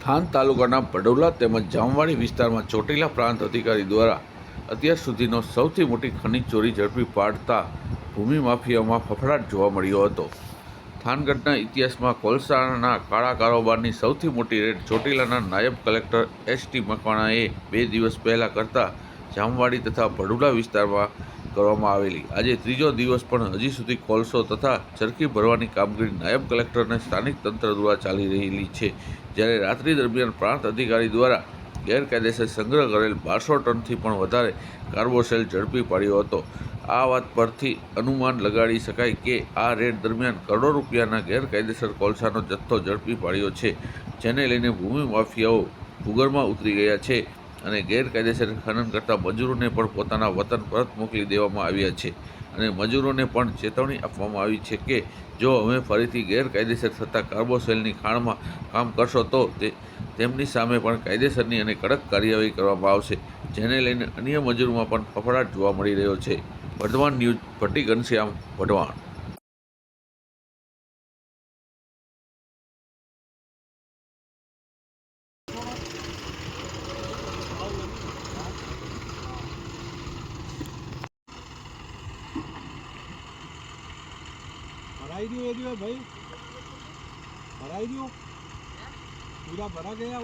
Than તાલુકાના ભડોલા તેમજ જામવાડી વિસ્તારમાં ચોટીલા પ્રાંત અધિકારી દ્વારા અત્યાર સુધીનો સૌથી મોટી ખનીજ ચોરી ઝડપી પાડતા ભૂમિ માફિયામાં ફફડાટ જોવા મળ્યો હતો. થાનગઢના ઇતિહાસમાં કોલસાના કાળા કારોબારની સૌથી મોટી રેડ ચોટીલાના નાયબ કલેક્ટર એસ.ટી. મકવાણાએ 2 દિવસ પહેલાં કરતા જામવાડી તથા ભડોલા વિસ્તારમાં કરવામાં આવેલી. આજે ત્રીજો દિવસ પણ હજી સુધી કોલસો તથા ચરખી ભરવાની કામગીરી નાયબ કલેક્ટરને સ્થાનિક તંત્ર દ્વારા ચાલી રહેલી છે. જ્યારે રાત્રિ દરમિયાન પ્રાંત અધિકારી દ્વારા ગેરકાયદેસર સંગ્રહ કરેલ 1200 ટનથી પણ વધારે કાર્બોસેલ ઝડપી પાડ્યો હતો. આ વાત પરથી અનુમાન લગાડી શકાય કે આ રેડ દરમિયાન કરોડો રૂપિયાના ગેરકાયદેસર કોલસાનો જથ્થો ઝડપી પાડ્યો છે, જેને લઈને ભૂમિ માફિયાઓ ભૂગર્ભમાં ઉતરી ગયા છે અને ગેરકાયદેસર ખનન કરતા મજૂરોને પણ પોતાના વતન પરત મોકલી દેવામાં આવ્યા છે અને મજૂરોને પણ ચેતવણી આપવામાં આવી છે કે જો અમે ફરીથી ગેરકાયદેસર થતા કાર્બોસેલની ખાણમાં કામ કરશો તો તેમની સામે પણ કાયદેસરની અને કડક કાર્યવાહી કરવામાં આવશે, જેને લઈને અન્ય મજૂરોમાં પણ ફફડાટ જોવા મળી રહ્યો છે. વર્ધમાન ન્યૂઝ, ભટ્ટી ઘનશ્યામ, વઢવાણ. भराई दियो भाई, भराई दियो, पूरा भरा गया।